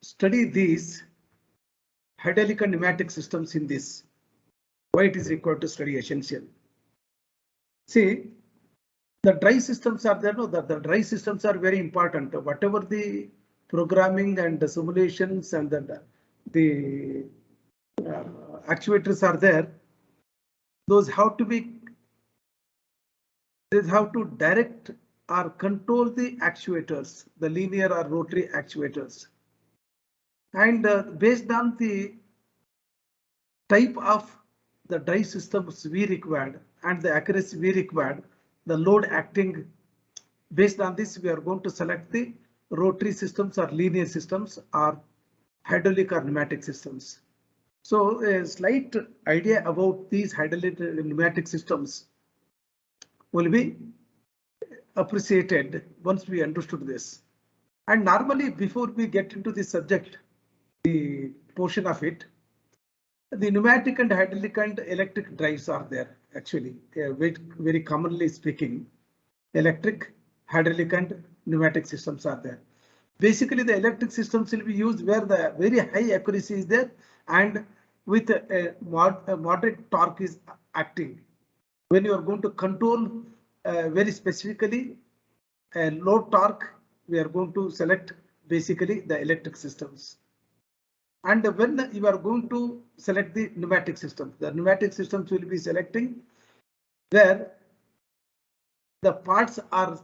study these hydraulic and pneumatic systems in this. Why it is required to study essential. See, the dry systems are there. No, the dry systems are very important. Whatever the programming and the simulations and the actuators are there, those have to be. They have to direct or control the actuators, the linear or rotary actuators. And based on the type of the dry systems we required and the accuracy we required, the load acting, based on this we are going to select the rotary systems or linear systems or hydraulic or pneumatic systems. So a slight idea about these hydraulic and pneumatic systems will be appreciated once we understood this. And normally before we get into the subject, the portion of it, the pneumatic and hydraulic and electric drives are there actually, very commonly speaking, electric, hydraulic and pneumatic systems are there. Basically the electric systems will be used where the very high accuracy is there and with a moderate torque is acting. When you are going to control very specifically a low torque, we are going to select basically the electric systems. And when you are going to select the pneumatic systems will be selecting where the parts are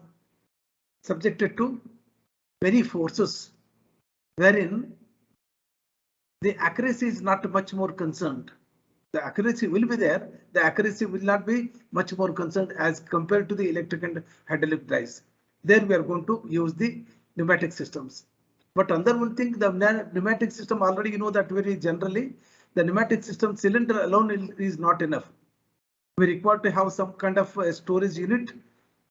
subjected to many forces, wherein the accuracy is not much more concerned. The accuracy will be there. The accuracy will not be much more concerned as compared to the electric and hydraulic drives. There we are going to use the pneumatic systems. But another one thing, the pneumatic system already you know that very generally the pneumatic system cylinder alone is not enough. We require to have some kind of a storage unit,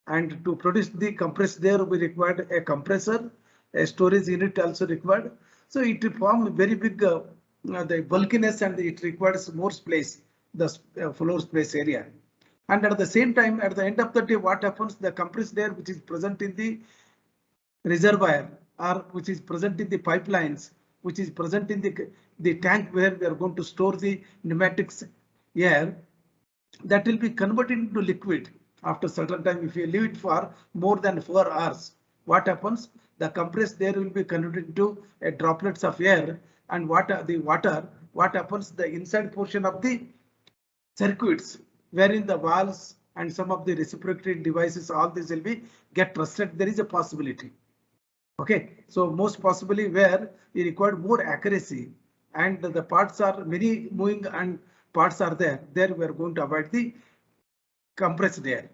and to produce the compressed air we required a compressor, a storage unit also required. So it forms very big the bulkiness and it requires more space, the floor space area. And at the same time, at the end of the day, what happens? The compressed air which is present in the reservoir or which is present in the pipelines, which is present in the tank where we are going to store the pneumatics air, that will be converted into liquid after certain time. If you leave it for more than 4 hours, what happens? The compressed air will be converted into droplets of air, and what happens? The inside portion of the circuits, wherein the valves and some of the reciprocating devices, all this will be get rusted. There is a possibility. Okay, so most possibly where you require more accuracy and the parts are many moving and parts are there we are going to avoid the compressed air.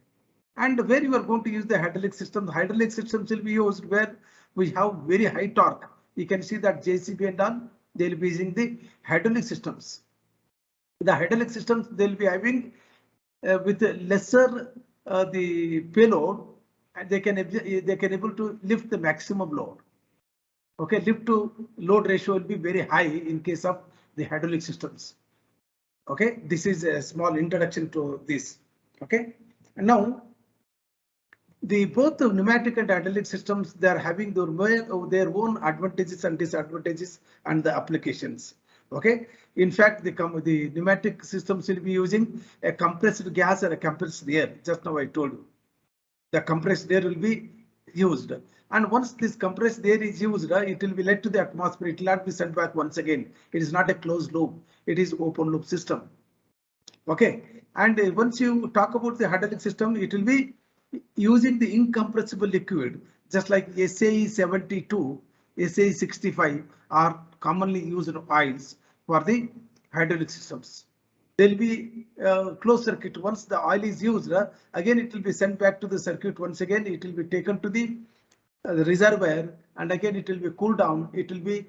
And where you are going to use the hydraulic systems will be used where we have very high torque. You can see that JCB and all, they will be using the hydraulic systems. The hydraulic systems they will be having with lesser the payload, and they can able to lift the maximum load. Okay, lift to load ratio will be very high in case of the hydraulic systems. Okay, this is a small introduction to this. Okay, and now both the pneumatic and hydraulic systems, they are having their own advantages and disadvantages and the applications. Okay, in fact, the pneumatic systems will be using a compressed gas or a compressed air. Just now I told you, the compressed air will be used, and once this compressed air is used, it will be let to the atmosphere. It will not be sent back once again. It is not a closed loop. It is open loop system. Okay, and once you talk about the hydraulic system, it will be using the incompressible liquid, just like SAE 72, SAE 65 are commonly used oils for the hydraulic systems. There will be closed circuit. Once the oil is used, again it will be sent back to the circuit. Once again it will be taken to the reservoir, and again it will be cooled down. It will be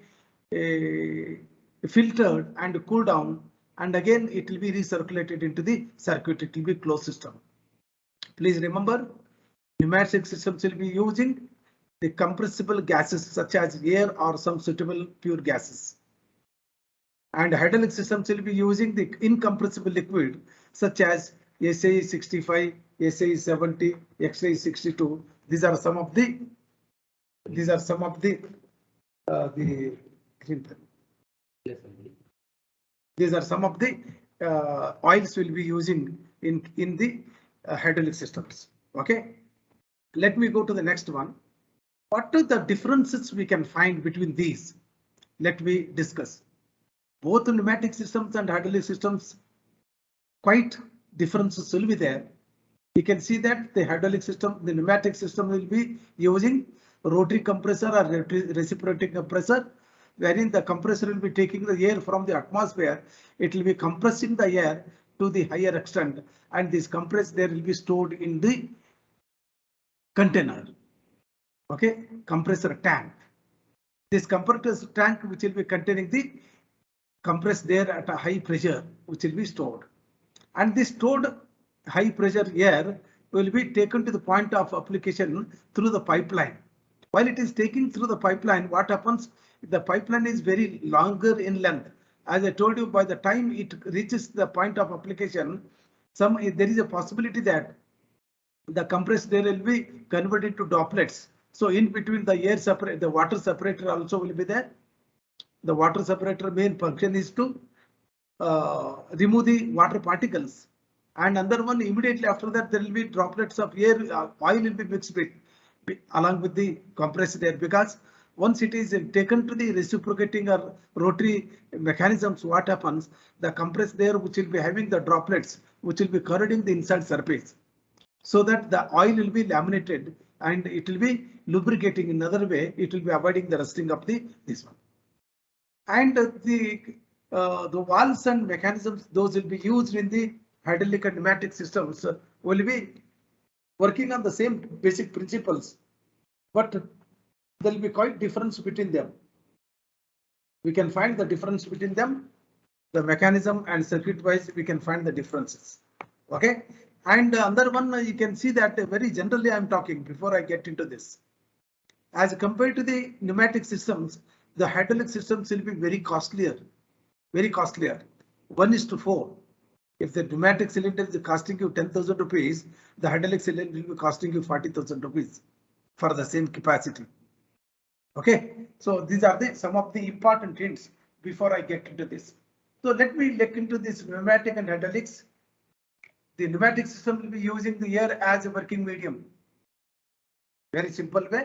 filtered and cooled down, and again it will be recirculated into the circuit. It will be closed system. Please remember, pneumatic systems will be using the compressible gases such as air or some suitable pure gases. And hydraulic systems will be using the incompressible liquid such as SAE 65, SAE 70, XAE 62. These are some of the screen. Yes, these are some of the oils we'll be using in the hydraulic systems. Okay, let me go to the next one. What are the differences we can find between these? Let me discuss. Both the pneumatic systems and hydraulic systems, quite differences will be there. You can see that the hydraulic system, the pneumatic system will be using rotary compressor or reciprocating compressor, wherein the compressor will be taking the air from the atmosphere. It will be compressing the air to the higher extent, and this compressed air will be stored in the container. Okay, compressor tank. This compressor tank, which will be containing the compressed air at a high pressure, which will be stored, and this stored high pressure air will be taken to the point of application through the pipeline. While it is taking through the pipeline, what happens? The pipeline is very longer in length. As I told you, by the time it reaches the point of application, there is a possibility that the compressed air will be converted to droplets. So in between the air separate, the water separator also will be there. The water separator main function is to remove the water particles, and another one immediately after that there will be droplets of air, oil will be mixed with along with the compressed air, because once it is taken to the reciprocating or rotary mechanisms, what happens? The compressed air, which will be having the droplets, which will be corroding the inside surface, so that the oil will be laminated and it will be lubricating. In another way, it will be avoiding the rusting of this one. And the valves and mechanisms, those will be used in the hydraulic and pneumatic systems, will be working on the same basic principles, but there will be quite difference between them. We can find the difference between them, the mechanism and circuit wise we can find the differences. Okay, and another one, you can see that very generally I'm talking before I get into this. As compared to the pneumatic systems, the hydraulic systems will be very costlier, very costlier. 1:4. If the pneumatic cylinder is costing you 10,000 rupees, the hydraulic cylinder will be costing you 40,000 rupees for the same capacity. Okay, so these are some of the important hints before I get into this. So let me look into this pneumatic and hydraulics. The pneumatic system will be using the air as a working medium. Very simple way.